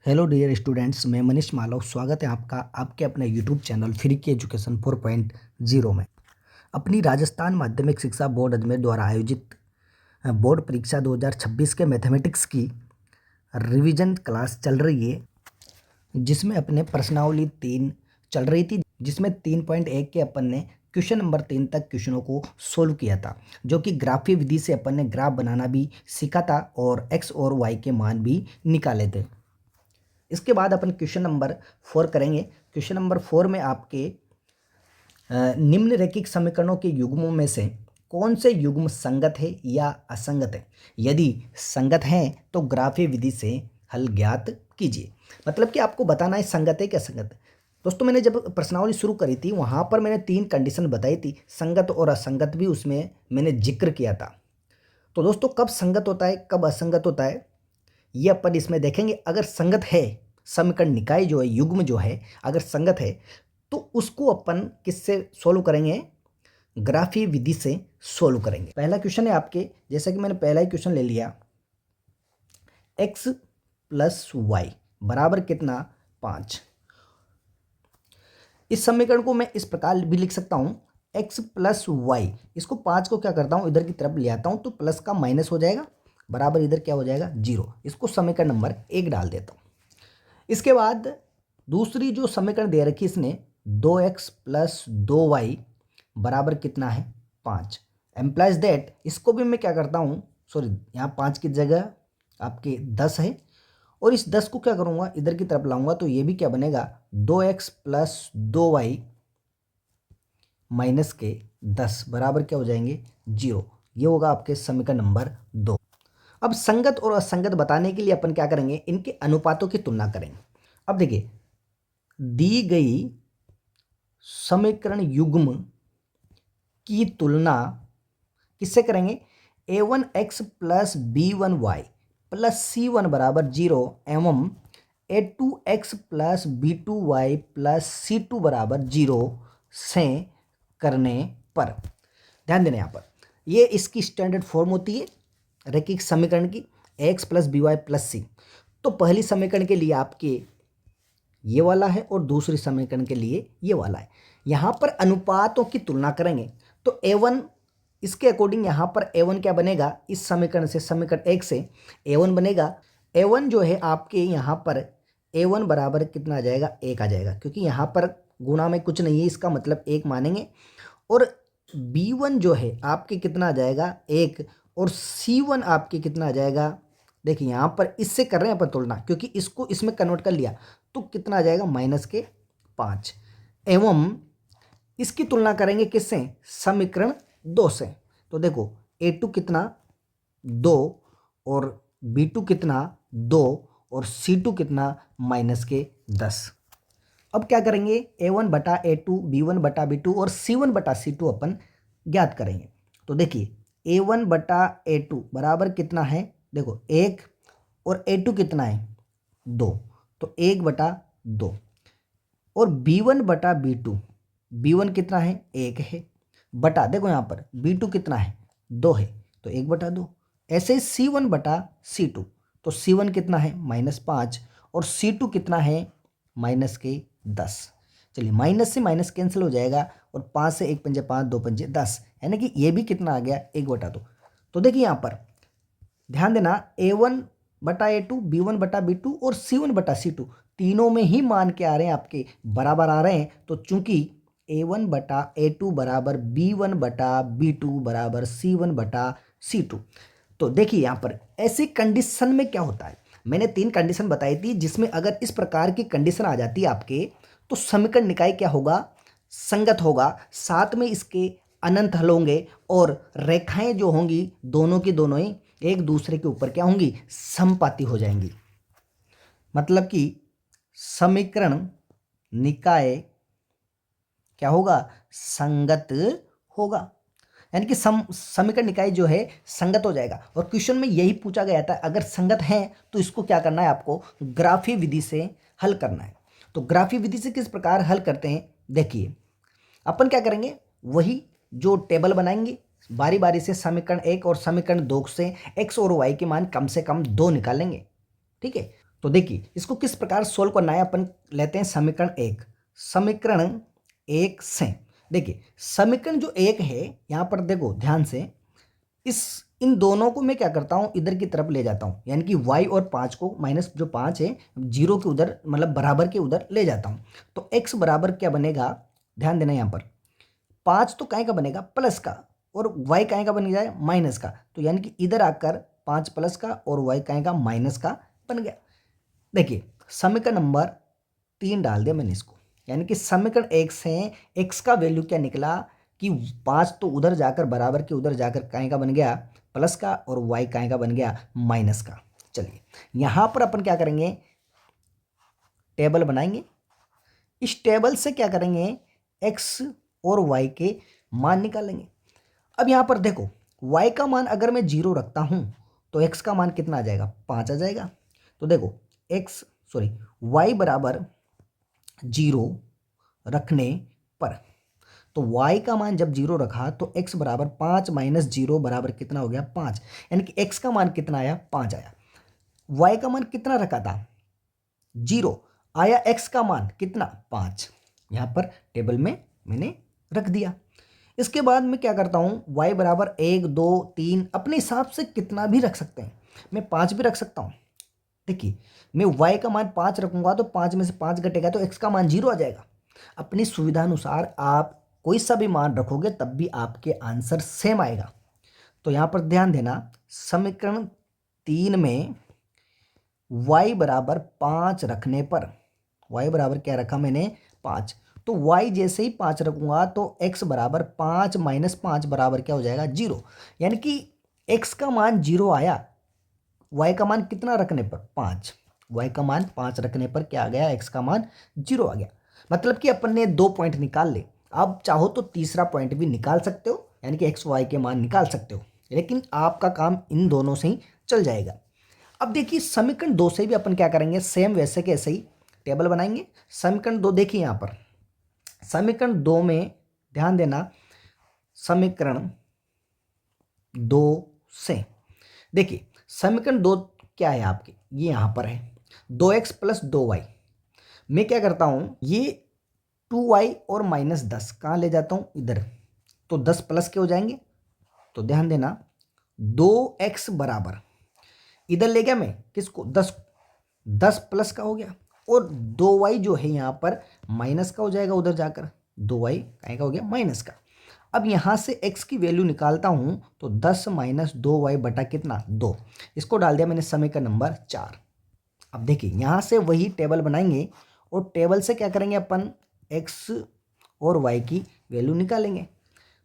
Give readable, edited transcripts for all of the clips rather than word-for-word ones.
Hello dear students, मैं मनीष मालव। स्वागत है आपका आपके अपने यूट्यूब चैनल फ्री की एजुकेशन 4.0 में। अपनी राजस्थान माध्यमिक शिक्षा बोर्ड अजमेर द्वारा आयोजित बोर्ड परीक्षा 2026 के मैथमेटिक्स की रिवीजन क्लास चल रही है, जिसमें अपने प्रश्नावली 3 चल रही थी, जिसमें 3.1 के अपन ने क्वेश्चन नंबर 3 तक क्वेश्चनों को सोल्व किया था, जो कि ग्राफीय विधि से अपन ने ग्राफ बनाना भी सीखा था और एक्स और वाई के मान भी निकाले थे। इसके बाद अपन क्वेश्चन नंबर 4 करेंगे। क्वेश्चन नंबर 4 में आपके निम्नलिखित समीकरणों के युग्मों में से कौन से युग्म संगत है या असंगत है। यदि संगत हैं तो ग्राफीय विधि से हल ज्ञात कीजिए। मतलब कि आपको बताना है संगत है क्या असंगत है। दोस्तों, मैंने जब प्रश्नावली शुरू करी थी वहाँ पर मैंने 3 कंडीशन बताई थी, संगत और असंगत भी उसमें मैंने जिक्र किया था। तो दोस्तों, कब संगत होता है कब असंगत होता है ये अपन इसमें देखेंगे। अगर संगत है, समीकरण निकाय जो है, युग्म जो है, अगर संगत है तो उसको अपन किससे सोल्व करेंगे, ग्राफीय विधि से सोल्व करेंगे। पहला क्वेश्चन है आपके, जैसा कि मैंने पहला ही क्वेश्चन ले लिया, x प्लस वाई बराबर कितना 5। इस समीकरण को मैं इस प्रकार भी लिख सकता हूं, x प्लस वाई, इसको 5 को क्या करता हूं इधर की तरफ ले आता हूं तो प्लस का माइनस हो जाएगा, बराबर इधर क्या हो जाएगा 0। इसको समीकरण नंबर 1 डाल देता हूं। इसके बाद दूसरी जो समीकरण दे रखी इसने 2x प्लस 2y बराबर कितना है 5। एम्प्लाइज दैट, इसको भी मैं क्या करता हूँ, सॉरी यहाँ 5 की जगह आपके 10 है और इस 10 को क्या करूँगा इधर की तरफ लाऊंगा तो ये भी क्या बनेगा 2x प्लस 2y माइनस के 10 बराबर क्या हो जाएंगे 0। ये होगा आपके समीकरण नंबर 2। अब संगत और असंगत बताने के लिए अपन क्या करेंगे, इनके अनुपातों की तुलना करेंगे। अब देखिए, दी गई समीकरण युग्म की तुलना किससे करेंगे, a1x plus b1y plus c1 बराबर 0 एवं a2x plus b2y plus c2 बराबर 0 से करने पर। ध्यान देना, यहाँ पर ये इसकी स्टैंडर्ड फॉर्म होती है रैखिक समीकरण की, X plus B Y plus C. तो पहली समीकरण के लिए आपके ये वाला है और दूसरी समीकरण के लिए ये वाला है। यहाँ पर अनुपातों की तुलना करेंगे तो a1 इसके अकॉर्डिंग यहाँ पर a1 क्या बनेगा, इस समीकरण से समीकरण 1 से a1 बनेगा। a1 जो है आपके यहाँ पर a1 बराबर कितना आ जाएगा 1 आ जाएगा, क्योंकि यहाँ पर गुणा में कुछ नहीं है, इसका मतलब 1 मानेंगे। और b1 जो है आपके कितना आ जाएगा 1 और c1 आपके कितना आ जाएगा, देखिए यहाँ पर इससे कर रहे हैं अपन तुलना, क्योंकि इसको इसमें कन्वर्ट कर लिया तो कितना आ जाएगा -5। एवं इसकी तुलना करेंगे किससे, समीकरण 2 से। तो देखो a2 कितना 2 और b2 कितना 2 और c2 कितना -10। अब क्या करेंगे, a1 बटा a2, b1 बटा b2 और c1 बटा c2 अपन ज्ञात करेंगे। तो देखिए a1 बटा a2 बराबर कितना है, देखो 1 और a2 कितना है 2, तो 1 बटा 2 और b1 बटा b2, b1 कितना है 1 है, बटा देखो यहाँ पर b2 कितना है 2 है तो 1 बटा 2। ऐसे ही c1 बटा c2, तो c1 कितना है -5 और c2 कितना है -10। चलिए माइनस से माइनस कैंसिल हो जाएगा और 5 से 1 पंजे 5, 2 पंजे 10, यानी कि ये भी कितना आ गया 1 बटा 2। तो देखिए यहाँ पर ध्यान देना, a1 बटा a2, b1 बटा b2 और c1 बटा c2 तीनों में ही मान के आ रहे हैं आपके बराबर आ रहे हैं। तो चूंकि a1 बटा a2 बराबर b1 बटा b2 बराबर c1 बटा c2, तो देखिए यहाँ पर ऐसी कंडीशन में क्या होता है, मैंने 3 कंडीशन बताई थी, जिसमें अगर इस प्रकार की कंडीशन आ जाती है आपके तो समीकरण निकाय क्या होगा, संगत होगा, साथ में इसके अनंत हल होंगे और रेखाएं जो होंगी दोनों की दोनों ही एक दूसरे के ऊपर क्या होंगी, समपाती हो जाएंगी। मतलब कि समीकरण निकाय क्या होगा, संगत होगा, यानी कि समीकरण निकाय जो है संगत हो जाएगा। और क्वेश्चन में यही पूछा गया था, अगर संगत है तो इसको क्या करना है, आपको ग्राफीय विधि से हल करना है। तो ग्राफीय विधि से किस प्रकार हल करते हैं, देखिए अपन क्या करेंगे, वही जो टेबल बनाएंगे बारी बारी से, समीकरण 1 और समीकरण 2 से x और y के मान कम से कम 2 निकालेंगे। ठीक है, तो देखिए इसको किस प्रकार सोल्व करना है, अपन लेते हैं समीकरण एक से। देखिए समीकरण जो एक है यहाँ पर देखो ध्यान से, इन दोनों को मैं क्या करता हूँ इधर की तरफ ले जाता हूँ, यानी कि y और 5 को माइनस जो 5 है जीरो के उधर मतलब बराबर के उधर ले जाता हूँ। तो x बराबर क्या बनेगा, ध्यान देना यहाँ पर 5 तो काय का बनेगा प्लस का और y काय का बन जाए माइनस का, तो यानी कि इधर आकर 5 प्लस का और y काय का माइनस का बन गया। देखिए समीकरण नंबर 3 डाल दिया मैंने इसको, यानी कि समीकरण एक से x का वैल्यू क्या निकला कि 5 तो उधर जाकर बराबर के उधर जाकर काय का बन गया प्लस का और y काय का बन गया माइनस का। चलिए यहां पर अपन क्या करेंगे, टेबल बनाएंगे। इस टेबल से क्या करेंगे, x और y के मान निकालेंगे। अब यहां पर देखो y का मान अगर मैं 0 रखता हूं तो x का मान कितना आ जाएगा, 5 आ जाएगा। तो देखो y बराबर 0 रखने पर, तो y का मान जब 0 रखा तो x बराबर 5 माइनस 0 बराबर कितना हो गया 5, यानी कि x का मान कितना आया 5 आया। y का मान कितना रखा था 0 आया, x का मान कितना 5, यहाँ पर टेबल में मैंने रख दिया। इसके बाद मैं क्या करता हूँ, y बराबर 1 2 3 अपने हिसाब से कितना भी रख सकते हैं, मैं 5 भी रख सकता हूँ। देखिए मैं y का मान 5 रखूंगा तो 5 में से 5 घटेगा तो x का मान 0 आ जाएगा। अपनी सुविधा अनुसार आप कोई सा भी मान रखोगे तब भी आपके आंसर सेम आएगा। तो यहाँ पर ध्यान देना, समीकरण 3 में y बराबर 5 रखने पर, y बराबर क्या रखा मैंने 5, तो y जैसे ही 5 रखूंगा तो x बराबर 5 माइनस 5 बराबर क्या हो जाएगा 0, यानी कि x का मान 0 आया, y का मान कितना रखने पर 5, y का मान 5 रखने पर क्या आ गया, x का मान 0 आ गया। मतलब कि अपन ने 2 पॉइंट निकाल ले। आप चाहो तो तीसरा पॉइंट भी निकाल सकते हो, यानी कि x y के मान निकाल सकते हो, लेकिन आपका काम इन दोनों से ही चल जाएगा। अब देखिए समीकरण 2 से भी अपन क्या करेंगे, सेम वैसे के ऐसे ही टेबल बनाएंगे। समीकरण 2 देखिए यहाँ पर, समीकरण 2 में ध्यान देना, समीकरण 2 से देखिए समीकरण 2 क्या है आपके, ये यहाँ पर है 2x प्लस 2y। मैं क्या करता हूँ, ये 2y और माइनस 10 कहाँ ले जाता हूँ इधर, तो 10 प्लस के हो जाएंगे। तो ध्यान देना 2x बराबर इधर ले गया मैं किसको 10 प्लस का हो गया, और 2y जो है यहाँ पर माइनस का हो जाएगा, उधर जाकर 2y कहीं का हो गया माइनस का। अब यहाँ से x की वैल्यू निकालता हूँ तो 10 माइनस 2y बटा कितना 2, इसको डाल दिया मैंने समीकरण नंबर 4। अब देखिए यहाँ से वही टेबल बनाएंगे और टेबल से क्या करेंगे अपन x और y की वैल्यू निकालेंगे।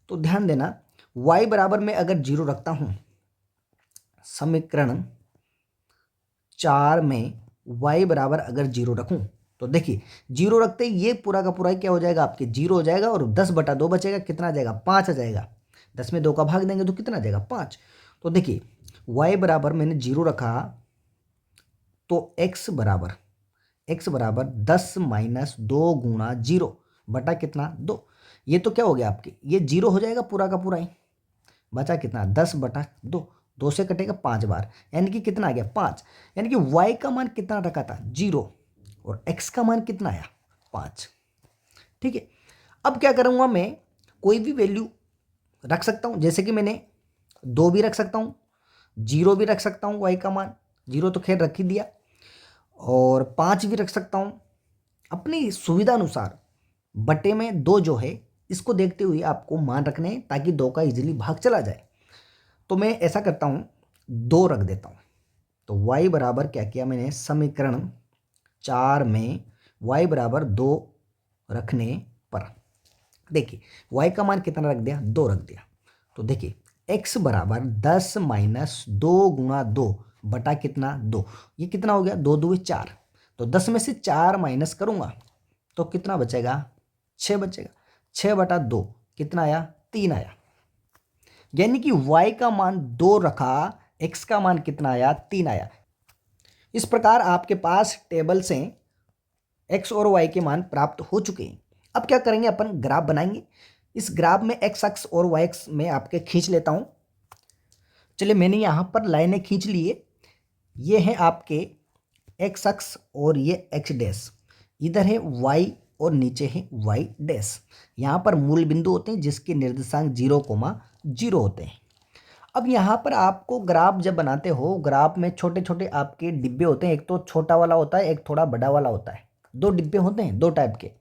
तो ध्यान देना y बराबर में अगर 0 रखता हूँ, समीकरण 4 में y बराबर अगर 0 रखूं तो देखिए 0 रखते ही ये पूरा का पूरा क्या हो जाएगा आपके 0 हो जाएगा, और 10 बटा 2 बचेगा, कितना आ जाएगा 5 आ जाएगा। 10 में 2 का भाग देंगे तो कितना आ जाएगा 5। तो देखिए y बराबर मैंने 0 रखा तो x बराबर 10 माइनस 2 गुणा 0 बटा कितना 2, ये तो क्या हो गया आपके, ये 0 हो जाएगा पूरा का पूरा ही, बचा कितना 10 बटा 2, 2 से कटेगा 5 बार, यानी कि कितना आ गया 5, यानी कि y का मान कितना रखा था 0 और x का मान कितना आया 5। ठीक है, अब क्या करूँगा मैं, कोई भी वैल्यू रख सकता हूँ, जैसे कि मैंने 2 भी रख सकता हूँ, 0 भी रख सकता हूँ, y का मान 0 तो खैर रख ही दिया, और 5 भी रख सकता हूँ, अपनी सुविधा अनुसार। बटे में 2 जो है इसको देखते हुए आपको मान रखने हैं ताकि 2 का इजीली भाग चला जाए। तो मैं ऐसा करता हूँ 2 रख देता हूँ। तो y बराबर क्या किया मैंने, समीकरण 4 में y बराबर 2 रखने पर देखिए y का मान कितना रख दिया 2 रख दिया। तो देखिए x बराबर 10 माइनस 2 गुणा 2 बटा कितना 2, ये कितना हो गया 2 2 4, तो 10 में से 4 माइनस करूँगा तो कितना बचेगा 6 बचेगा, 6 बटा 2 कितना आया 3 आया, यानी कि y का मान 2 रखा, x का मान कितना आया 3 आया। इस प्रकार आपके पास टेबल से x और y के मान प्राप्त हो चुके हैं। अब क्या करेंगे, अपन ग्राफ बनाएंगे। इस ग्राफ में x अक्ष और y अक्ष में आपके खींच लेता हूं। चलिए मैंने यहां पर लाइनें खींच लिए, ये हैं आपके एक्स अक्ष और ये एक्स डैश, इधर है वाई और नीचे है वाई डैश। यहाँ पर मूल बिंदु होते हैं जिसके निर्देशांक 0,0 होते हैं। अब यहाँ पर आपको ग्राफ जब बनाते हो, ग्राफ में छोटे छोटे आपके डिब्बे होते हैं, एक तो छोटा वाला होता है, एक थोड़ा बड़ा वाला होता है। दो डिब्बे होते हैं, दो टाइप के।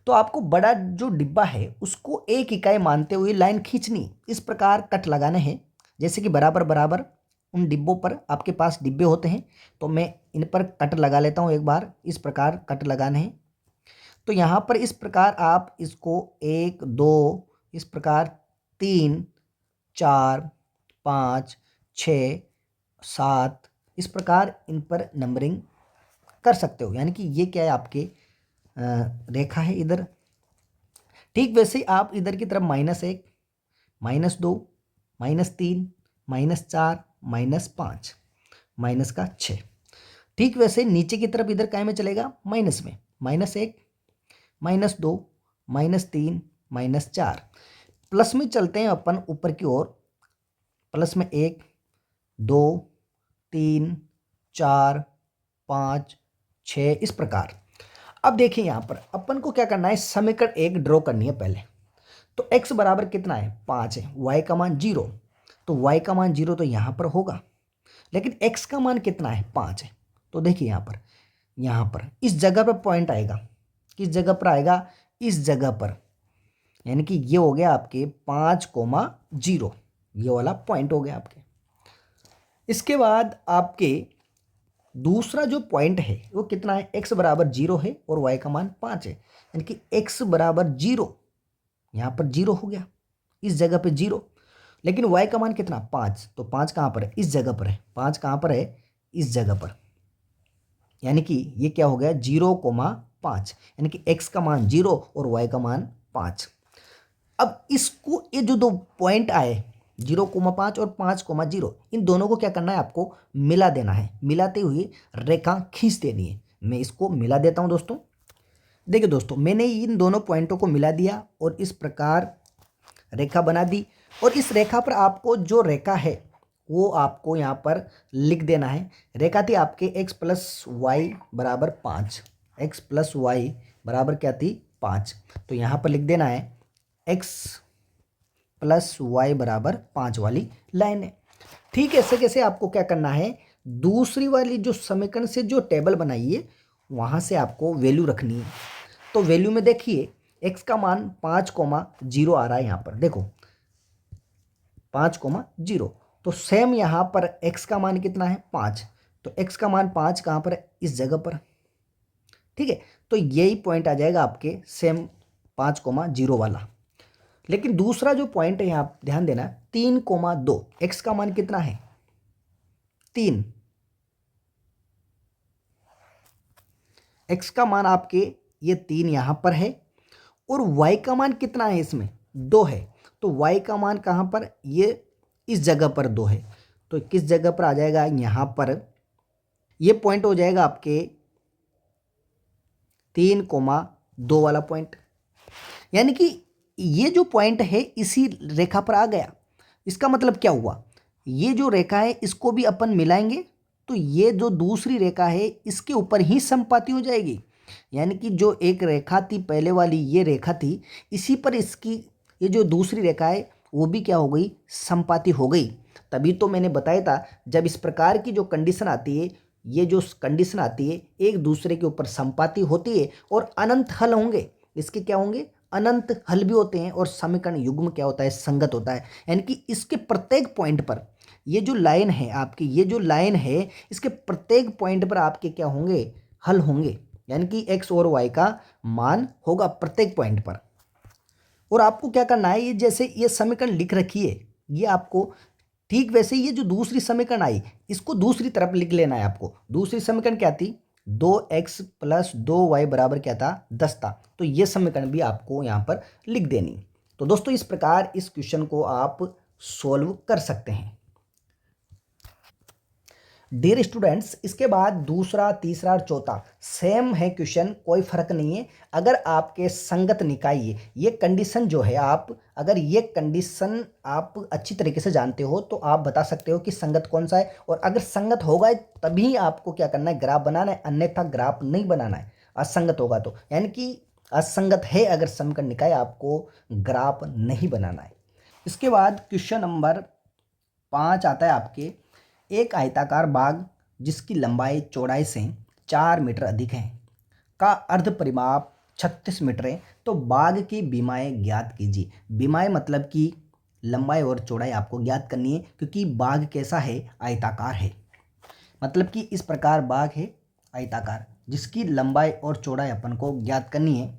तो आपको बड़ा जो डिब्बा है उसको एक इकाई मानते हुए लाइन खींचनी, इस प्रकार कट लगाने हैं। जैसे कि बराबर बराबर उन डिब्बों पर आपके पास डिब्बे होते हैं, तो मैं इन पर कट लगा लेता हूँ एक बार। इस प्रकार कट लगाने हैं। तो यहाँ पर इस प्रकार आप इसको 1 2 इस प्रकार 3 4 5 6 7 इस प्रकार इन पर नंबरिंग कर सकते हो। यानी कि ये क्या है, आपके रेखा है इधर। ठीक वैसे ही आप इधर की तरफ -1 -2 -3 -4 -5 -6। ठीक वैसे नीचे की तरफ इधर काय में चलेगा, माइनस में, -1 -2 -3 -4। प्लस में चलते हैं अपन ऊपर की ओर, प्लस में 1 2 3 4 5 6 इस प्रकार। अब देखिए यहाँ पर अपन को क्या करना है, समीकरण 1 ड्रॉ करनी है पहले। तो x बराबर कितना है, 5 है, y का मान 0, तो y का मान 0 तो यहाँ पर होगा। लेकिन x का मान कितना है, 5 है। तो देखिए यहाँ पर इस जगह पर पॉइंट आएगा। किस जगह पर आएगा, इस जगह पर। यानी कि ये हो गया आपके 5,0, ये वाला पॉइंट हो गया आपके। इसके बाद आपके दूसरा जो पॉइंट है वो कितना है, x बराबर 0 है और y का मान 5 है। यानी कि x बराबर 0, यहाँ पर 0 हो गया, इस जगह पे 0। लेकिन y का मान कितना, 5, तो 5 कहाँ पर है, इस जगह पर है। 5 कहाँ पर है, इस जगह पर। यानी कि ये क्या हो गया, 0,5। यानी कि x का मान 0 और y का मान 5। अब इसको, ये जो दो पॉइंट आए 0,5 और 5,0, इन दोनों को क्या करना है, आपको मिला देना है। मिलाते हुए रेखा खींच देनी है। मैं इसको मिला देता हूं दोस्तों। देखिए दोस्तों, मैंने इन दोनों पॉइंटों को मिला दिया और इस प्रकार रेखा बना दी। और इस रेखा पर आपको जो रेखा है वो आपको यहाँ पर लिख देना है। रेखा थी आपके x + y बराबर 5, x + y बराबर क्या थी, 5। तो यहाँ पर लिख देना है x + y बराबर 5 वाली लाइन है। ठीक ऐसे कैसे आपको क्या करना है, दूसरी वाली जो समीकरण से जो टेबल बनाई है वहाँ से आपको वैल्यू रखनी है। तो वैल्यू में देखिए x का मान 5,0 आ रहा है। यहाँ पर देखो 5,0। तो सेम यहाँ पर x का मान कितना है, 5। तो x का मान 5 कहाँ पर है, इस जगह पर। ठीक है, तो यही पॉइंट आ जाएगा आपके सेम 5,0 वाला। लेकिन दूसरा जो पॉइंट है यहाँ ध्यान देना, 3,2। x का मान कितना है, 3। x का मान आपके ये 3 यहाँ पर है और y का मान कितना है, इसमें 2 है। तो y का मान कहाँ पर, ये इस जगह पर 2 है। तो किस जगह पर आ जाएगा, यहाँ पर ये पॉइंट हो जाएगा आपके 3,2 वाला पॉइंट। यानी कि ये जो पॉइंट है इसी रेखा पर आ गया। इसका मतलब क्या हुआ, ये जो रेखा है इसको भी अपन मिलाएंगे तो ये जो दूसरी रेखा है इसके ऊपर ही समपाती हो जाएगी। यानी कि जो एक रेखा थी पहले वाली, ये रेखा थी, इसी पर इसकी ये जो दूसरी रेखा है वो भी क्या हो गई, समपाती हो गई। तभी तो मैंने बताया था, जब इस प्रकार की जो कंडीशन आती है, ये जो कंडीशन आती है एक दूसरे के ऊपर समपाती होती है और अनंत हल होंगे। इसके क्या होंगे, अनंत हल भी होते हैं। और समीकरण युग्म क्या होता है, संगत होता है। यानी कि इसके प्रत्येक पॉइंट पर ये जो लाइन है आपकी, ये जो लाइन है इसके प्रत्येक पॉइंट पर आपके क्या होंगे, हल होंगे। यानी कि x और y का मान होगा प्रत्येक पॉइंट पर। और आपको क्या करना है, ये जैसे ये समीकरण लिख रखी है ये आपको, ठीक वैसे ये जो दूसरी समीकरण आई इसको दूसरी तरफ लिख लेना है आपको। दूसरी समीकरण क्या थी, 2x + 2y बराबर क्या था, 10 था। तो ये समीकरण भी आपको यहाँ पर लिख देनी। तो दोस्तों इस प्रकार इस क्वेश्चन को आप सोल्व कर सकते हैं। डियर स्टूडेंट्स, इसके बाद दूसरा, तीसरा और चौथा सेम है क्वेश्चन, कोई फर्क नहीं है। अगर आपके संगत निकाय ये कंडीशन जो है, आप अगर ये कंडीशन आप अच्छी तरीके से जानते हो तो आप बता सकते हो कि संगत कौन सा है। और अगर संगत होगा तभी आपको क्या करना है, ग्राफ बनाना है, अन्यथा ग्राफ नहीं बनाना है। असंगत होगा तो, यानी कि असंगत है अगर समीकरण निकाय, आपको ग्राफ नहीं बनाना है। इसके बाद क्वेश्चन नंबर 5 आता है आपके, एक आयताकार बाग जिसकी लंबाई चौड़ाई से 4 मीटर अधिक है का अर्ध परिमाप 36 मीटर है, तो बाग की बीमाएं ज्ञात कीजिए। बीमाएं मतलब कि लंबाई और चौड़ाई आपको ज्ञात करनी है, क्योंकि बाग कैसा है, आयताकार है। मतलब कि इस प्रकार बाग है आयताकार, जिसकी लंबाई और चौड़ाई अपन को ज्ञात करनी है।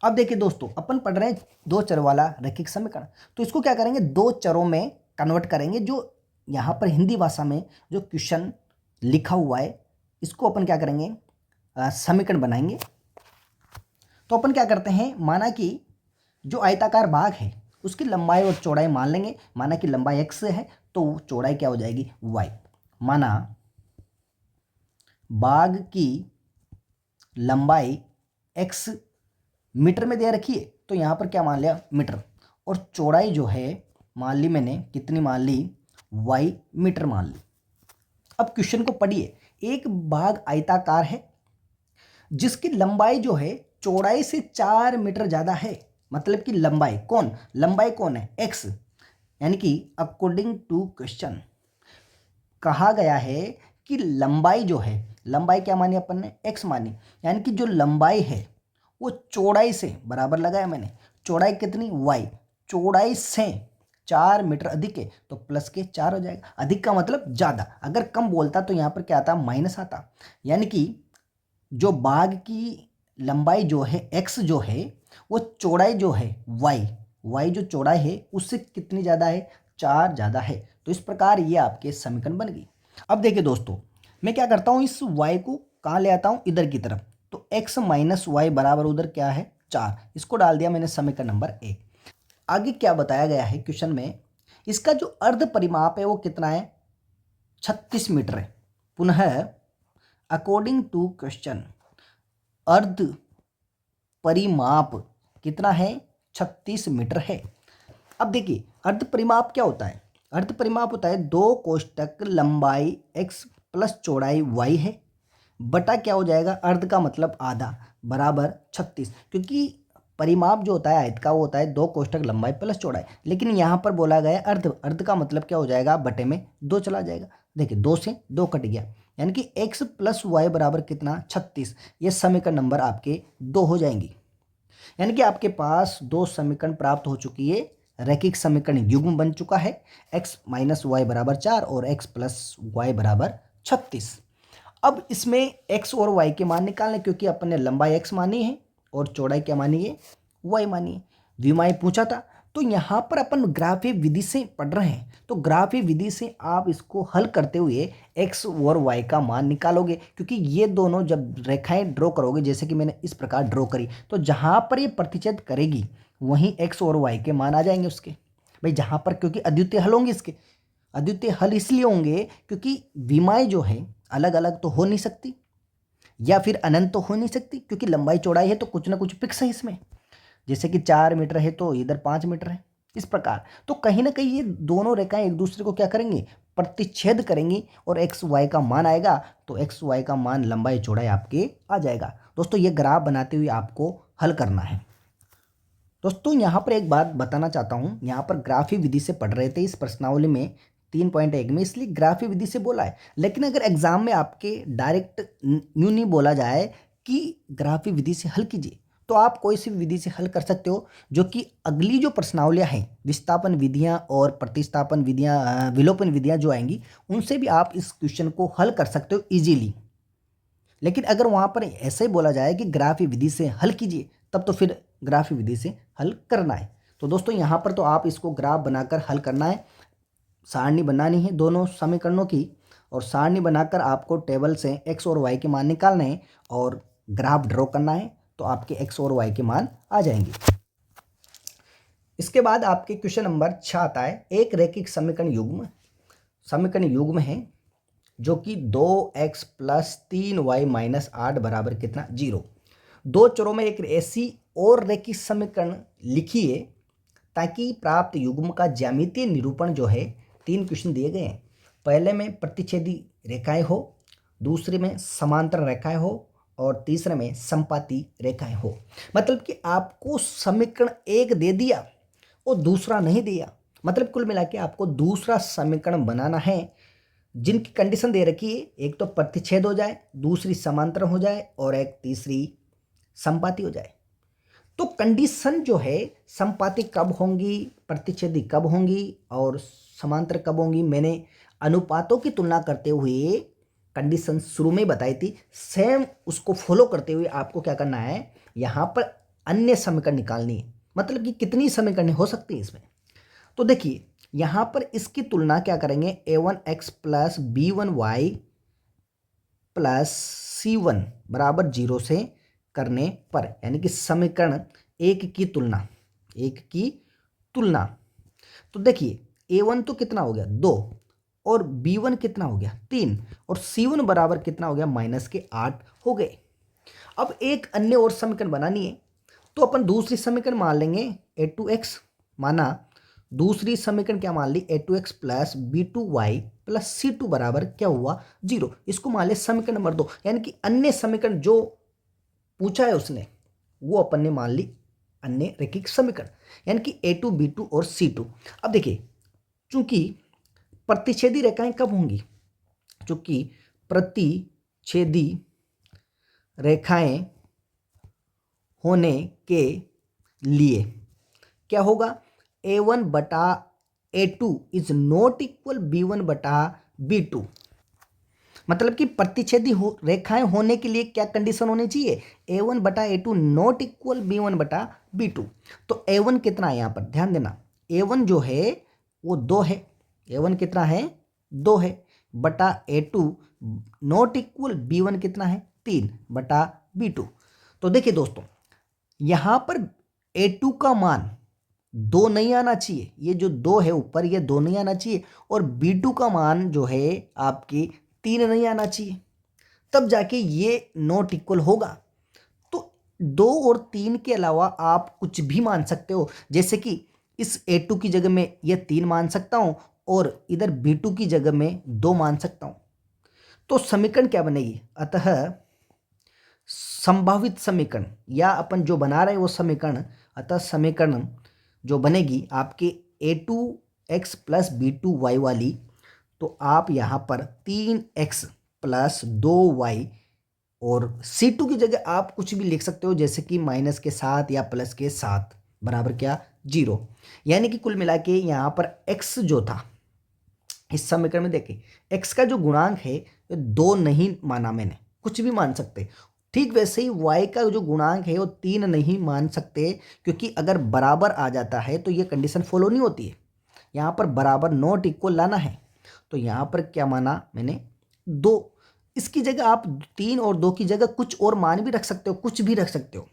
अब देखिए दोस्तों, अपन पढ़ रहे हैं दो चर वाला रैखिक समीकरण, तो इसको क्या करेंगे, दो चरों में कन्वर्ट करेंगे। जो यहाँ पर हिंदी भाषा में जो क्वेश्चन लिखा हुआ है, इसको अपन क्या करेंगे, समीकरण बनाएंगे। तो अपन क्या करते हैं, माना कि जो आयताकार बाग है उसकी लंबाई और चौड़ाई मान लेंगे। माना कि लंबाई x है तो चौड़ाई क्या हो जाएगी, y। माना बाग की लंबाई x मीटर में दे रखी है, तो यहाँ पर क्या मान लिया, मीटर। और चौड़ाई जो है मान ली मैंने, कितनी मान ली, y मीटर मान ली। अब क्वेश्चन को पढ़िए, एक बाग आयताकार है जिसकी लंबाई जो है चौड़ाई से 4 मीटर ज़्यादा है। मतलब कि लंबाई कौन है, x। यानी कि अकॉर्डिंग टू क्वेश्चन कहा गया है कि लंबाई जो है, लंबाई क्या मानी अपन ने, x मानी। यानी कि जो लंबाई है वो चौड़ाई से बराबर लगाया मैंने, चौड़ाई कितनी, y। चौड़ाई से 4 मीटर अधिक है तो प्लस के 4 हो जाएगा। अधिक का मतलब ज़्यादा, अगर कम बोलता तो यहाँ पर क्या आता, माइनस आता। यानी कि जो बाग की लंबाई जो है x जो है, वो चौड़ाई जो है y जो चौड़ाई है उससे कितनी ज़्यादा है, 4 ज़्यादा है। तो इस प्रकार ये आपके समीकरण बन गई। अब देखिए दोस्तों, मैं क्या करता हूँ, इस y को कहाँ ले आता हूँ, इधर की तरफ। तो x माइनस वाई बराबर उधर क्या है, 4। इसको डाल दिया मैंने समीकरण नंबर 1। आगे क्या बताया गया है क्वेश्चन में, इसका जो अर्ध परिमाप है वो कितना है, 36 मीटर है। पुनः अकॉर्डिंग टू क्वेश्चन अर्ध परिमाप कितना है, 36 मीटर है। अब देखिए अर्ध परिमाप क्या होता है, अर्ध परिमाप होता है 2 कोष्टक लंबाई x प्लस चौड़ाई y है, बटा क्या हो जाएगा, अर्ध का मतलब आधा, बराबर 36। क्योंकि परिमाप जो होता है आयत का वो होता है 2 कोष्टक लंबाई प्लस चौड़ाई, लेकिन यहाँ पर बोला गया अर्ध, अर्ध का मतलब क्या हो जाएगा, बटे में 2 चला जाएगा। देखिए 2 से 2 कट गया, यानी कि x प्लस वाई बराबर कितना, 36। ये समीकरण नंबर आपके 2 हो जाएंगी। यानी कि आपके पास 2 समीकरण प्राप्त हो चुकी है, रैखिक समीकरण युग्म बन चुका है, x माइनस वाई बराबर 4 और x प्लस वाई बराबर 36। अब इसमें x और y के मान निकालने, क्योंकि अपन ने लंबाई x मानी है और चौड़ाई क्या मानी है, y मानी है। विमाएं पूछा था, तो यहाँ पर अपन ग्राफीय विधि से पढ़ रहे हैं, तो ग्राफीय विधि से आप इसको हल करते हुए x और y का मान निकालोगे। क्योंकि ये दोनों जब रेखाएं ड्रॉ करोगे, जैसे कि मैंने इस प्रकार ड्रॉ करी, तो जहाँ पर ये प्रतिच्छेद करेगी वहीं x और y के मान आ जाएंगे उसके, भाई जहाँ पर, क्योंकि अद्वितीय हल होंगे इसके। अद्वितीय हल इसलिए होंगे क्योंकि विमाएं जो है अलग अलग तो हो नहीं सकती, या फिर अनंत तो हो नहीं सकती, क्योंकि लंबाई चौड़ाई है तो कुछ ना कुछ फिक्स है इसमें। जैसे कि 4 मीटर है तो इधर 5 मीटर है, इस प्रकार। तो कहीं ना कहीं ये दोनों रेखाएं एक दूसरे को क्या करेंगी, प्रतिच्छेद करेंगी, और एक्स वाई का मान आएगा, तो एक्स वाई का मान लंबाई चौड़ाई आपके आ जाएगा। दोस्तों ये ग्राफ बनाते हुए आपको हल करना है। दोस्तों यहाँ पर एक बात बताना चाहता हूँ, यहाँ पर ग्राफीय विधि से पढ़ रहे थे इस प्रश्नावली में 3.1 में, इसलिए ग्राफीय विधि से बोला है। लेकिन अगर एग्जाम में आपके डायरेक्ट यूँ नहीं बोला जाए कि ग्राफीय विधि से हल कीजिए, तो आप कोई सी भी विधि से हल कर सकते हो, जो कि अगली जो प्रश्नावलियाँ हैं, विस्थापन विधियाँ और प्रतिस्थापन विधियाँ, विलोपन विधियाँ जो आएंगी, उनसे भी आप इस क्वेश्चन को हल कर सकते हो ईजीली। लेकिन अगर वहाँ पर ऐसे ही बोला जाए कि ग्राफीय विधि से हल कीजिए, तब तो फिर ग्राफीय विधि से हल करना है। तो दोस्तों यहाँ पर तो आप इसको ग्राफ बनाकर हल करना है, सारणी बनानी है दोनों समीकरणों की, और सारणी बनाकर आपको टेबल से x और y के मान निकालने हैं और ग्राफ ड्रॉ करना है, तो आपके x और y के मान आ जाएंगे। इसके बाद आपके क्वेश्चन नंबर 6 आता है, एक रैखिक समीकरण युग्म है, जो कि 2x प्लस 3y माइनस 8 बराबर कितना 0। दो चरों में एक ऐसी और रैखिक समीकरण लिखिए ताकि प्राप्त युग्म का ज्यामितीय निरूपण जो है, 3 क्वेश्चन दिए गए हैं। पहले में प्रतिच्छेदी रेखाएं हो, दूसरे में समांतर रेखाएं हो और तीसरे में संपाती रेखाएं हो। मतलब कि आपको समीकरण एक दे दिया और दूसरा नहीं दिया, मतलब कुल मिला के आपको दूसरा समीकरण बनाना है जिनकी कंडीशन दे रखी है, एक तो प्रतिच्छेद हो जाए, दूसरी समांतर हो जाए और एक तीसरी संपाती हो जाए। तो कंडीशन जो है संपाती कब होंगी, प्रतिच्छेदी कब होंगी और समांतर कब होंगी, मैंने अनुपातों की तुलना करते हुए कंडीशन शुरू में बताई थी। सेम उसको फॉलो करते हुए आपको क्या करना है, यहाँ पर अन्य समीकरण निकालनी है। मतलब कि कितनी समीकरण हो सकती है इसमें। तो देखिए यहाँ पर इसकी तुलना क्या करेंगे, a1x plus b1y plus c1 बराबर 0 से करने पर, यानी कि समीकरण एक की तुलना। तो देखिए a1 तो कितना हो गया 2 और b1 कितना हो गया 3 और c1 बराबर कितना हो गया -8 हो गए। अब एक अन्य और समीकरण बनानी है, तो अपन दूसरी समीकरण मान लेंगे a2x, माना दूसरी समीकरण क्या मान ली a2x plus b2y plus c2 बराबर क्या हुआ 0। इसको मान ले समीकरण नंबर 2, यानी कि अन्य समीकरण जो पूछा है उसने वो अपन ने मान ली अन्य रैखिक समीकरण, यानी कि a2 b2 और c2। अब देखिए चूंकि प्रतिच्छेदी रेखाएं कब होंगी, चूंकि प्रतिच्छेदी रेखाएं होने के लिए क्या होगा, a1 बटा a2 is not equal b1 बटा b2। मतलब कि प्रतिच्छेदी रेखाएं होने के लिए क्या कंडीशन होनी चाहिए, a1 बटा a2 नॉट इक्वल b1 बटा b2। तो a1 कितना है, यहाँ पर ध्यान देना, a1 जो है वो 2 है, a1 कितना है 2 है, बटा a2 नॉट इक्वल b1 कितना है 3 बटा b2। तो देखिए दोस्तों यहाँ पर a2 का मान 2 नहीं आना चाहिए, ये जो 2 है ऊपर ये 2 नहीं आना चाहिए, और b2 का मान जो है आपकी 3 नहीं आना चाहिए, तब जाके ये नॉट इक्वल होगा। तो 2 और 3 के अलावा आप कुछ भी मान सकते हो, जैसे कि इस a2 की जगह में ये 3 मान सकता हूं और इधर b2 की जगह में 2 मान सकता हूं। तो समीकरण क्या बनेगी, अतः संभावित समीकरण या अपन जो बना रहे हैं वो समीकरण, अतः समीकरण जो बनेगी आपके a2x प्लस b2y वाली, तो आप यहाँ पर 3x प्लस 2y और c2 की जगह आप कुछ भी लिख सकते हो, जैसे कि माइनस के साथ या प्लस के साथ बराबर क्या 0। यानी कि कुल मिला के यहाँ पर x जो था इस समीकरण में देखें, x का जो गुणांक है 2 नहीं माना मैंने, कुछ भी मान सकते। ठीक वैसे ही y का जो गुणांक है वो 3 नहीं मान सकते, क्योंकि अगर बराबर आ जाता है तो ये कंडीशन फॉलो नहीं होती है, यहाँ पर बराबर नॉट इक्वल लाना है। तो यहाँ पर क्या माना मैंने 2, इसकी जगह आप 3 और 2 की जगह कुछ और मान भी रख सकते हो, कुछ भी रख सकते हो,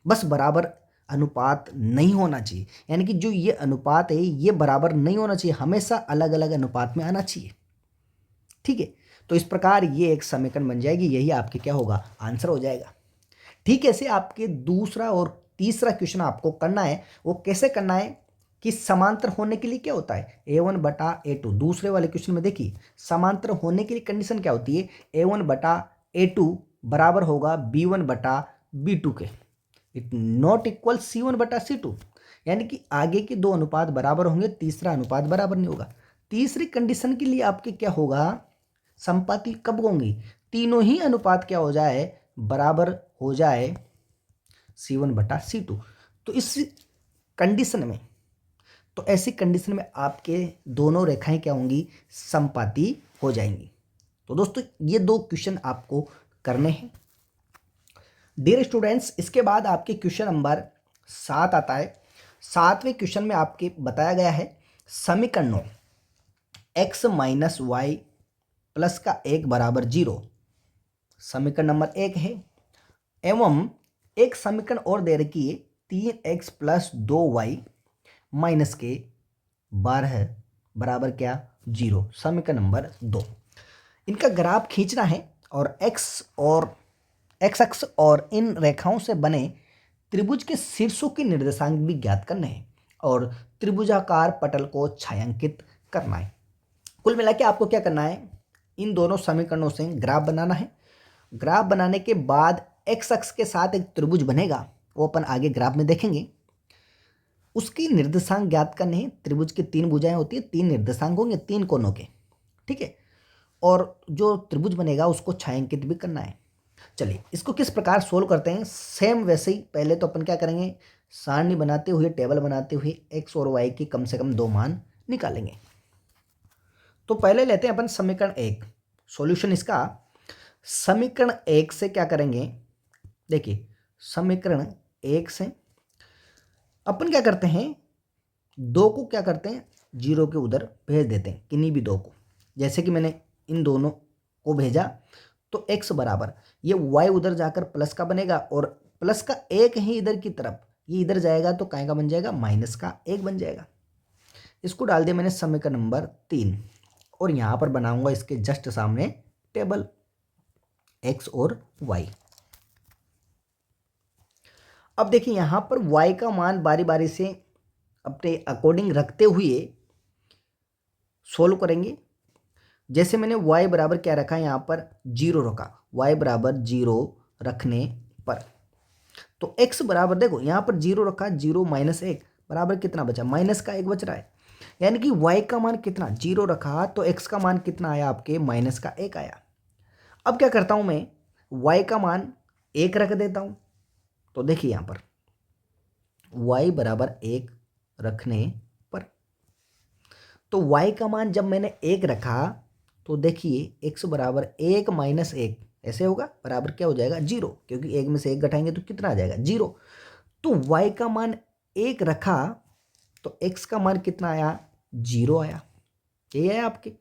बस बराबर अनुपात नहीं होना चाहिए। यानी कि जो ये अनुपात है ये बराबर नहीं होना चाहिए, हमेशा अलग अलग अनुपात में आना चाहिए। ठीक है, तो इस प्रकार ये एक समीकरण बन जाएगी, यही आपके क्या होगा आंसर हो जाएगा। ठीक है, ऐसे आपके दूसरा और तीसरा क्वेश्चन आपको करना है, वो कैसे करना है कि समांतर होने के लिए क्या होता है a1 बटा a2। दूसरे वाले क्वेश्चन में देखिए समांतर होने के लिए कंडीशन क्या होती है, a1 बटा a2 बराबर होगा b1 बटा b2 के, इट नॉट इक्वल c1 बटा c2। यानी कि आगे के दो अनुपात बराबर होंगे, तीसरा अनुपात बराबर नहीं होगा। तीसरी कंडीशन के लिए आपके क्या होगा, संपाती कब होंगी, तीनों ही अनुपात क्या हो जाए बराबर हो जाए c1 बटा c2। तो इस कंडीशन में, तो ऐसी कंडीशन में आपके दोनों रेखाएं क्या होंगी संपाती हो जाएंगी। तो दोस्तों ये दो क्वेश्चन आपको करने हैं डियर स्टूडेंट्स। इसके बाद आपके क्वेश्चन नंबर 7 आता है। 7वें क्वेश्चन में आपके बताया गया है समीकरणों x माइनस वाई प्लस का 1 बराबर 0, समीकरण नंबर 1 है, एवं एक समीकरण और दे रखी है 3x प्लस 2y माइनस के 12 बराबर क्या 0, समीकरण नंबर 2। इनका ग्राफ खींचना है और एक्स अक्ष और इन रेखाओं से बने त्रिभुज के शीर्षों के निर्देशांक भी ज्ञात करने हैं और त्रिभुजाकार पटल को छायांकित करना है। कुल मिला के आपको क्या करना है, इन दोनों समीकरणों से ग्राफ बनाना है। ग्राफ बनाने के बाद एक्स अक्ष के साथ एक त्रिभुज बनेगा, वो अपन आगे ग्राफ में देखेंगे। उसकी निर्देशांक ज्ञात करने हैं। त्रिभुज की 3 भुजाएं होती है, 3 निर्देशांक होंगे 3 कोनों के, ठीक है। और जो त्रिभुज बनेगा उसको छायांकित भी करना है। चलिए इसको किस प्रकार सोल्व करते हैं, सेम वैसे ही। पहले तो अपन क्या करेंगे, सारणी बनाते हुए, टेबल बनाते हुए एक्स और वाई की कम से कम 2 मान निकालेंगे। तो पहले लेते हैं अपन समीकरण 1। सॉल्यूशन इसका, समीकरण 1 से क्या करेंगे, देखिए समीकरण 1 से अपन क्या करते हैं, 2 को क्या करते हैं, 0 के उधर भेज देते हैं, किन्हीं भी 2 को। जैसे कि मैंने इन दोनों को भेजा तो x बराबर, ये y उधर जाकर प्लस का बनेगा और प्लस का 1 ही इधर की तरफ, ये इधर जाएगा तो काय का बन जाएगा, माइनस का 1 बन जाएगा। इसको डाल दिया मैंने समीकरण नंबर 3 और यहाँ पर बनाऊंगा इसके जस्ट सामने टेबल x और y। अब देखिए यहाँ पर y का मान बारी बारी से अपने अकॉर्डिंग रखते हुए सोल्व करेंगे। जैसे मैंने y बराबर क्या रखा, यहाँ पर 0 रखा, y बराबर 0 रखने पर तो x बराबर, देखो यहाँ पर 0 रखा, 0 माइनस 1 बराबर कितना बचा, माइनस का 1 बच रहा है। यानी कि y का मान कितना, 0 रखा तो x का मान कितना आया आपके, माइनस का 1 आया। अब क्या करता हूँ मैं, y का मान 1 रख देता हूँ। तो देखिए यहाँ पर y बराबर 1 रखने पर, तो y का मान जब मैंने 1 रखा तो देखिए x बराबर 1 माइनस 1 ऐसे होगा, बराबर क्या हो जाएगा, 0, क्योंकि 1 में से 1 घटाएंगे तो कितना आ जाएगा, 0। तो y का मान 1 रखा तो x का मान कितना आया, 0 आया। यही है आपके,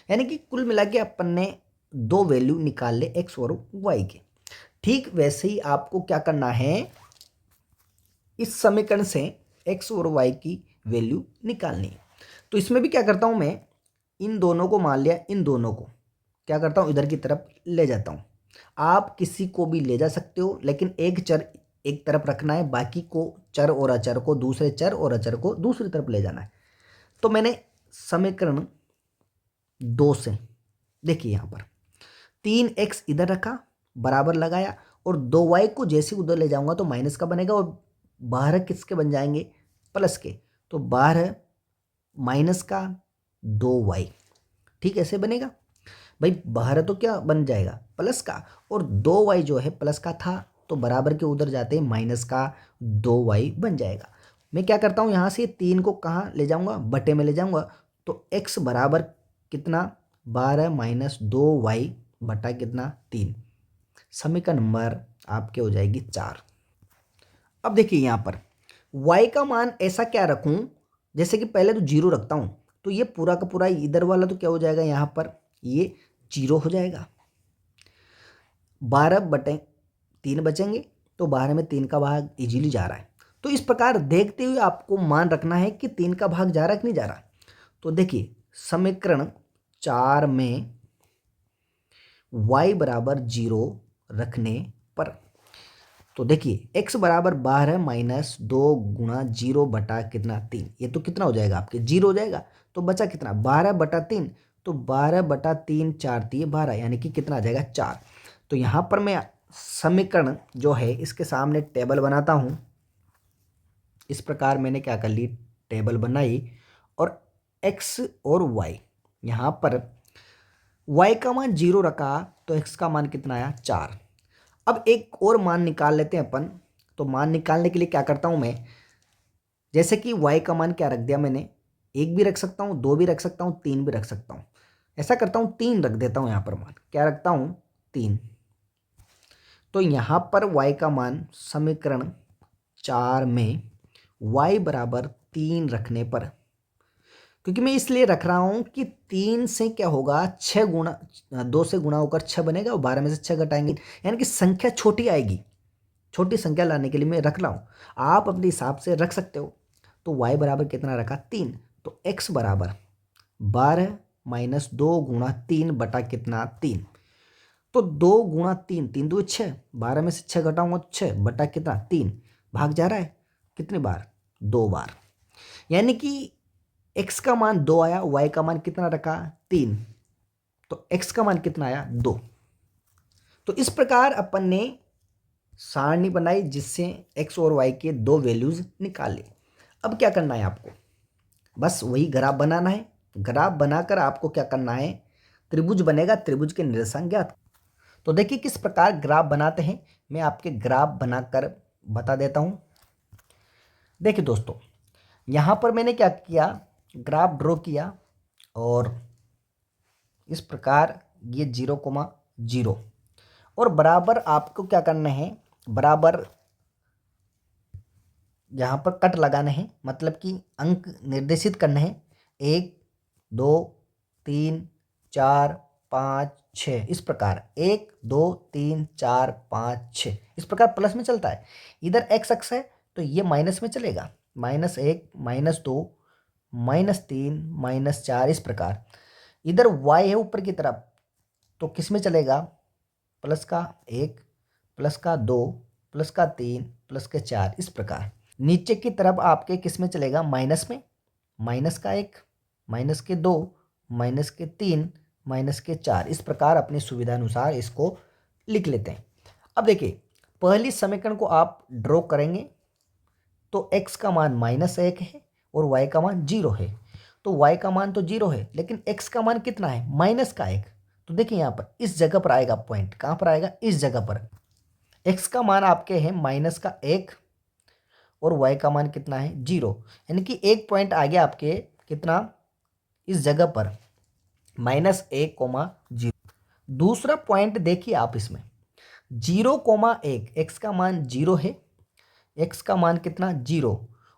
यानी कि कुल मिला के अपन ने 2 वैल्यू निकाल ले x और y के। ठीक वैसे ही आपको क्या करना है, इस समीकरण से x और y की वैल्यू निकालनी है। तो इसमें भी क्या करता हूं मैं, इन दोनों को मान लिया, इन दोनों को क्या करता हूं, इधर की तरफ ले जाता हूं। आप किसी को भी ले जा सकते हो, लेकिन एक चर एक तरफ रखना है, बाकी को चर और अचर को, दूसरे चर और अचर को दूसरी तरफ ले जाना है। तो मैंने समीकरण 2 से देखिए यहाँ पर 3x इधर रखा, बराबर लगाया और 2y को जैसे उधर ले जाऊंगा तो माइनस का बनेगा और 12 किसके बन जाएंगे, प्लस के। तो 12 माइनस का 2y, ठीक ऐसे बनेगा भाई। 12 तो क्या बन जाएगा, प्लस का, और 2y जो है प्लस का था तो बराबर के उधर जाते माइनस का 2y बन जाएगा। मैं क्या करता हूँ, यहाँ से 3 को कहाँ ले जाऊँगा, बटे में ले जाऊँगा। तो x बराबर कितना, 12 माइनस 2y बटा कितना, 3। समीकरण नंबर आपके हो जाएगी 4। अब देखिए यहाँ पर y का मान ऐसा क्या रखूँ, जैसे कि पहले तो 0 रखता हूँ तो ये पूरा का पूरा इधर वाला तो क्या हो जाएगा, यहाँ पर ये 0 हो जाएगा। 12 बटे 3 बचेंगे तो 12 में 3 का भाग इजीली जा रहा है। तो इस प्रकार देखते हुए आपको मान रखना है कि 3 का भाग जा रहा है कि नहीं जा रहा। तो देखिए समीकरण 4 में y बराबर 0 रखने पर, तो देखिए x बराबर 12 माइनस 2 गुणा 0 बटा कितना, 3। ये तो कितना हो जाएगा आपके, 0 हो जाएगा। तो बचा कितना, 12 बटा 3, तो 12 बटा 3 4 3 12, यानी कि कितना आ जाएगा, 4। तो यहाँ पर मैं समीकरण जो है इसके सामने टेबल बनाता हूँ। इस प्रकार मैंने क्या कर ली, टेबल बनाई और x और y, यहाँ पर y का मान 0 रखा तो x का मान कितना आया, 4। अब एक और मान निकाल लेते हैं अपन। तो मान निकालने के लिए क्या करता हूं मैं, जैसे कि y का मान क्या रख दिया मैंने, 1 भी रख सकता हूं, 2 भी रख सकता हूं, 3 भी रख सकता हूं। ऐसा करता हूं 3 रख देता हूं, यहां पर मान क्या रखता हूं, 3। तो यहां पर y का मान समीकरण 4 में y बराबर 3 रखने पर, क्योंकि मैं इसलिए रख रहा हूं कि 3 से क्या होगा, 6 गुणा 2 से गुणा होकर 6 बनेगा और 12 में से 6 घटाएंगे, यानी कि संख्या छोटी आएगी। छोटी संख्या लाने के लिए मैं रख रहा हूँ, आप अपने हिसाब से रख सकते हो। तो y बराबर कितना रखा, 3। तो x बराबर 12 माइनस 2 × 3 / 3। तो 2 × 3, 3 2 6, 12 में से 6 घटाऊंगा तो 6 बटा कितना 3, भाग जा रहा है कितनी बार 2 बार। यानी कि x का मान 2 आया, y का मान कितना रखा 3, तो x का मान कितना आया 2। तो इस प्रकार अपन ने सारणी बनाई जिससे x और y के दो वैल्यूज निकाले। अब क्या करना है आपको, बस वही ग्राफ बनाना है। ग्राफ बनाकर आपको क्या करना है, त्रिभुज बनेगा, त्रिभुज के निर्देशांक ज्ञात। तो देखिए किस प्रकार ग्राफ बनाते हैं, मैं आपके ग्राफ बनाकर बता देता हूं। देखिए दोस्तों, यहां पर मैंने क्या किया, ग्राफ ड्रॉ किया और इस प्रकार ये 0,0 और बराबर आपको क्या करना है, बराबर यहाँ पर कट लगाने हैं, मतलब कि अंक निर्देशित करने हैं 1 2 3 4 5 6 इस प्रकार 1 2 3 4 5 6 इस प्रकार प्लस में चलता है। इधर x अक्ष है तो ये माइनस में चलेगा, -1 -2 -3 -4 इस प्रकार। इधर y है ऊपर की तरफ तो किस में चलेगा, प्लस का 1 प्लस का 2 प्लस का 3 प्लस के 4 इस प्रकार। नीचे की तरफ आपके किस में चलेगा, माइनस में, -1 -2 -3 -4 इस प्रकार अपनी सुविधा अनुसार इसको लिख लेते हैं। अब देखिए पहली समीकरण को आप ड्रॉ करेंगे तो x का मान -1 है और y का मान 0 है। तो y का मान तो 0 है लेकिन x का मान कितना है, -1। तो देखिए यहाँ पर इस जगह पर आएगा पॉइंट, कहाँ पर आएगा, इस जगह पर। x का मान आपके है -1 और y का मान कितना है 0, यानी कि एक पॉइंट आ गया आपके कितना, इस जगह पर -1,0। दूसरा पॉइंट देखिए आप इसमें 0,1, x का मान 0 है, x का मान कितना 0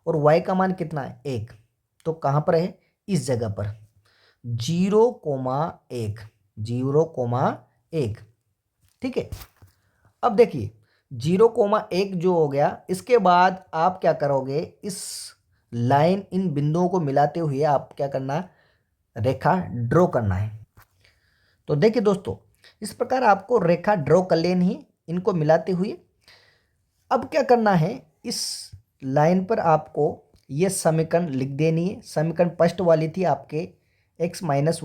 और y का मान कितना है 1, तो कहाँ पर है, इस जगह पर 0,1 0,1। ठीक है, अब देखिए 0,1 जो हो गया, इसके बाद आप क्या करोगे, इस लाइन इन बिंदुओं को मिलाते हुए आप क्या करना, रेखा ड्रॉ करना है। तो देखिए दोस्तों इस प्रकार आपको रेखा ड्रॉ कर लेनी है इनको मिलाते हुए। अब क्या करना है, इस लाइन पर आपको ये समीकरण लिख देनी है। समीकरण फर्स्ट वाली थी आपके x - y +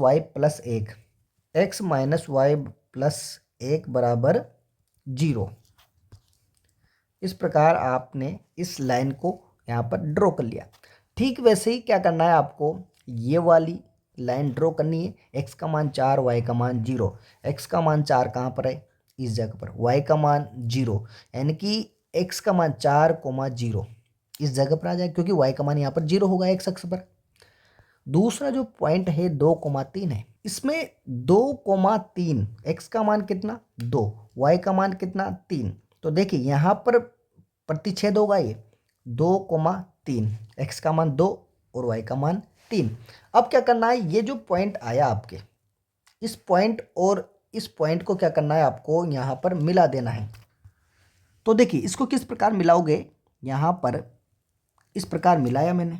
1, x - y + 1 = 0। इस प्रकार आपने इस लाइन को यहाँ पर ड्रॉ कर लिया। ठीक वैसे ही क्या करना है आपको, ये वाली लाइन ड्रॉ करनी है। x का मान 4, y का मान 0। x का मान 4 कहाँ पर है, इस जगह पर, y का मान 0, यानी कि x का मान 4,0 इस जगह पर आ जाए क्योंकि y का मान यहाँ पर 0 होगा x अक्ष पर। दूसरा जो पॉइंट है 2,3 है, इसमें 2,3 x का मान कितना 2, y का मान कितना 3। तो देखिए यहाँ पर प्रतिच्छेद होगा ये 2,3, x का मान 2 और y का मान 3। अब क्या करना है, ये जो पॉइंट आया आपके, इस पॉइंट और इस पॉइंट को क्या करना है आपको यहाँ पर मिला देना है। तो देखिए इसको किस प्रकार मिलाओगे, यहाँ पर इस प्रकार मिलाया मैंने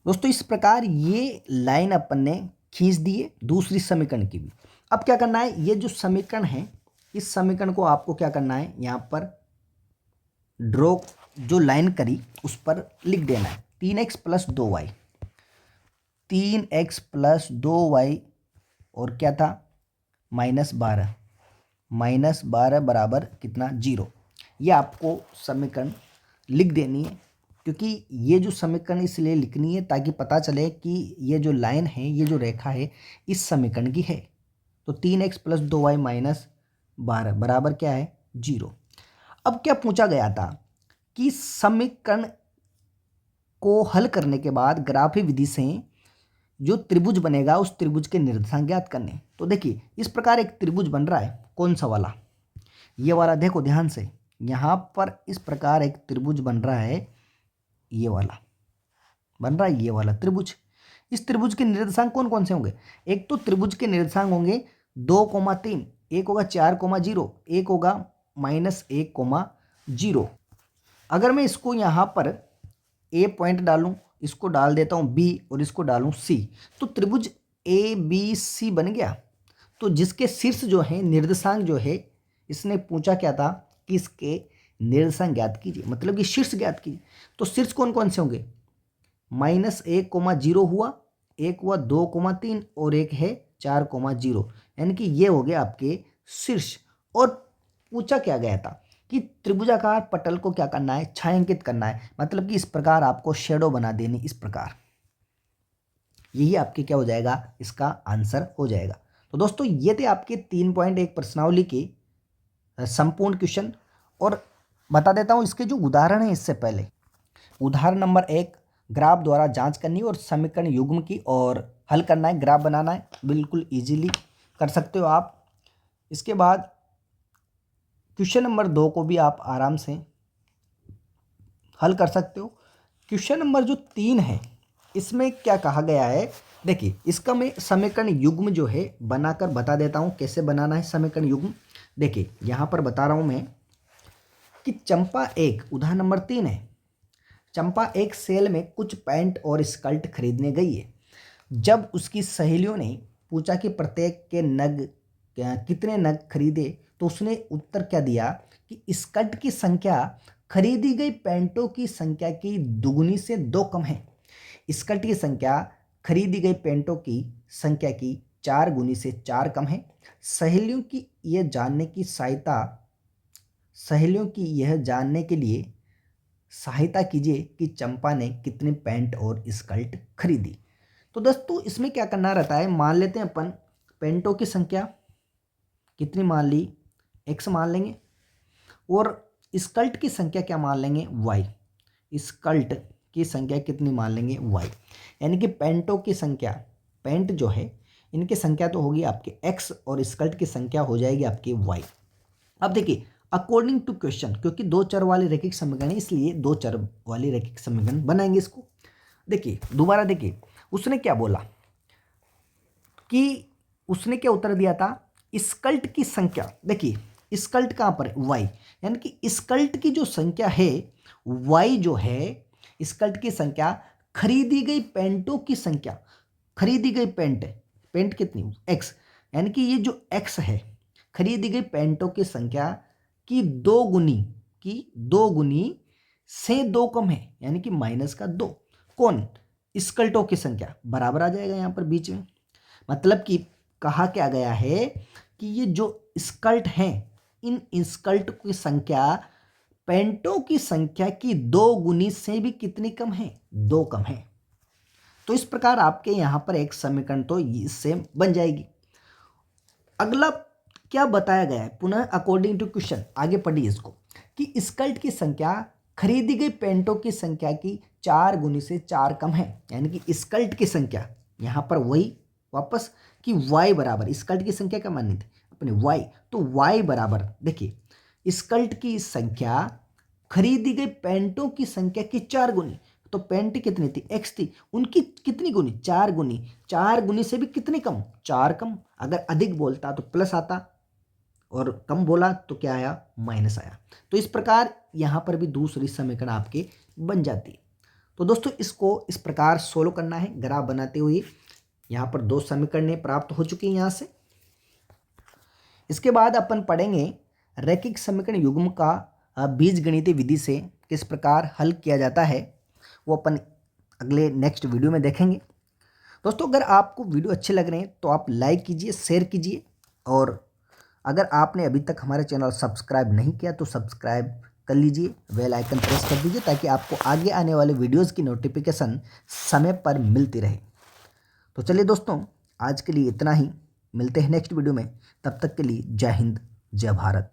दोस्तों। इस प्रकार ये लाइन अपन ने खींच दी है दूसरी समीकरण की भी। अब क्या करना है, ये जो समीकरण है इस समीकरण को आपको क्या करना है, यहाँ पर ड्रॉ जो लाइन करी उस पर लिख देना है 3x + 2y, 3x + 2y और क्या था -12, -12 बराबर कितना 0। ये आपको समीकरण लिख देनी है क्योंकि ये जो समीकरण इसलिए लिखनी है ताकि पता चले कि ये जो लाइन है, ये जो रेखा है इस समीकरण की है। तो 3x + 2y -12 बराबर क्या है 0। अब क्या पूछा गया था कि समीकरण को हल करने के बाद ग्राफी विधि से जो त्रिभुज बनेगा उस त्रिभुज के निर्देशांक ज्ञात करने। तो देखिए इस प्रकार एक त्रिभुज बन रहा है, कौन सा वाला, ये वाला। देखो ध्यान से, यहाँ पर इस प्रकार एक त्रिभुज बन रहा है, ये वाला बन रहा है, ये वाला त्रिभुज। इस त्रिभुज के निर्देशांक कौन कौन से होंगे, एक तो त्रिभुज के निर्देशांक होंगे 2,3, एक होगा 4,0, एक होगा -1,0। अगर मैं इसको यहाँ पर ए पॉइंट डालूं, इसको डाल देता हूँ बी और इसको डालूं सी, तो त्रिभुज ए बी सी बन गया। तो जिसके शीर्ष जो है निर्देशांक जो है, इसने पूछा क्या था कि इसके निर्देशांक ज्ञात कीजिए, मतलब कि शीर्ष ज्ञात कीजिए। तो शीर्ष कौन कौन से होंगे, -1,0 हुआ, एक हुआ 2,3 और एक है 4,0, यानी कि ये हो गया आपके शीर्ष। और पूछा क्या गया था कि त्रिभुजाकार पटल को क्या करना है, छायांकित करना है, मतलब कि इस प्रकार आपको शेडो बना देनी, इस प्रकार। यही आपके क्या हो जाएगा, इसका आंसर हो जाएगा। तो दोस्तों ये थे आपके 3.1 प्रश्नावली के संपूर्ण क्वेश्चन। और बता देता हूँ इसके जो उदाहरण है, इससे पहले उदाहरण नंबर 1, ग्राफ द्वारा जांच करनी और समीकरण युग्म की और हल करना है, ग्राफ बनाना है, बिल्कुल इजीली कर सकते हो आप। इसके बाद क्वेश्चन नंबर 2 को भी आप आराम से हल कर सकते हो। क्वेश्चन नंबर जो 3 है, इसमें क्या कहा गया है, देखिए इसका मैं समीकरण युग्म जो है बनाकर बता देता हूँ कैसे बनाना है समीकरण युग्म। देखिए यहाँ पर बता रहा हूँ मैं कि चंपा एक, उदाहरण नंबर 3 है, चंपा एक सेल में कुछ पैंट और स्कर्ट खरीदने गई है। जब उसकी सहेलियों ने पूछा कि प्रत्येक के नग कितने नग खरीदे, तो उसने उत्तर क्या दिया कि स्कर्ट की संख्या खरीदी गई पैंटों की संख्या की दुगुनी से 2 कम है। स्कर्ट की संख्या खरीदी गई पैंटों की संख्या की 4 गुनी से 4 कम है। सहेलियों की यह जानने के लिए सहायता कीजिए कि चंपा ने कितने पैंट और स्कर्ट खरीदी। तो दोस्तों इसमें क्या करना रहता है, मान लेते हैं अपन पैंटों की संख्या कितनी मान ली, x मान लेंगे, और स्कर्ट की संख्या क्या मान लेंगे, y। स्कर्ट की संख्या कितनी मान लेंगे, y। यानी कि पैंटों की संख्या, पैंट जो है इनकी संख्या तो होगी आपके x और स्कर्ट की संख्या हो जाएगी आपकी y। अब देखिए अकॉर्डिंग टू क्वेश्चन, क्योंकि 2 चर वाले रैखिक समीकरण है इसलिए 2 चर वाले रैखिक समीकरण बनाएंगे इसको। देखिए दोबारा देखिए उसने क्या बोला कि उसने क्या उत्तर दिया था, स्कर्ट की संख्या, देखिए स्कर्ट कहाँ पर है, y, यानी कि स्कर्ट की जो संख्या है y जो है, स्कर्ट की संख्या खरीदी गई पैंटों की संख्या, खरीदी गई पैंट कितनी x, यानी कि ये जो x है खरीदी गई पैंटों की संख्या की 2 गुनी से 2 कम है, यानी कि -2। कौन, स्कर्टों की संख्या, बराबर आ जाएगा यहाँ पर बीच में। मतलब कि कहा क्या गया है कि ये जो स्कर्ट हैं, इन स्कर्ट की संख्या पैंटों की संख्या की 2 गुनी से भी कितनी कम है, 2 कम है। तो इस प्रकार आपके यहाँ पर एक समीकरण तो इससे बन जाएगी। अगला क्या बताया गया है, पुनः अकॉर्डिंग टू क्वेश्चन, आगे पढ़िए इसको, कि स्कर्ट की संख्या खरीदी गई पैंटों की संख्या की 4 गुनी से 4 कम है। यानी कि स्कर्ट की संख्या यहाँ पर वही वापस कि y बराबर, स्कर्ट की संख्या क्या माननी थी अपने y, तो y बराबर देखिए स्कर्ट की संख्या खरीदी गई पैंटों की संख्या की 4 गुनी, तो पैंट कितनी थी, x थी, उनकी कितनी गुनी, 4 गुनी, 4 गुनी से भी कितनी कम, 4 कम। अगर अधिक बोलता तो प्लस आता और कम बोला तो क्या आया, माइनस आया। तो इस प्रकार यहाँ पर भी दूसरी समीकरण आपके बन जाती है। तो दोस्तों इसको इस प्रकार सोल्व करना है ग्राफ बनाते हुए। यहाँ पर 2 समीकरणें प्राप्त हो चुकी हैं यहाँ से। इसके बाद अपन पढ़ेंगे रैखिक समीकरण युग्म का बीजगणितीय विधि से किस प्रकार हल किया जाता है, वो अपन अगले नेक्स्ट वीडियो में देखेंगे। दोस्तों अगर आपको वीडियो अच्छे लग रहे हैं तो आप लाइक कीजिए, शेयर कीजिए, और अगर आपने अभी तक हमारे चैनल सब्सक्राइब नहीं किया तो सब्सक्राइब कर लीजिए, बेल आइकन प्रेस कर दीजिए ताकि आपको आगे आने वाले वीडियोस की नोटिफिकेशन समय पर मिलती रहे। तो चलिए दोस्तों आज के लिए इतना ही, मिलते हैं नेक्स्ट वीडियो में, तब तक के लिए जय हिंद जय भारत।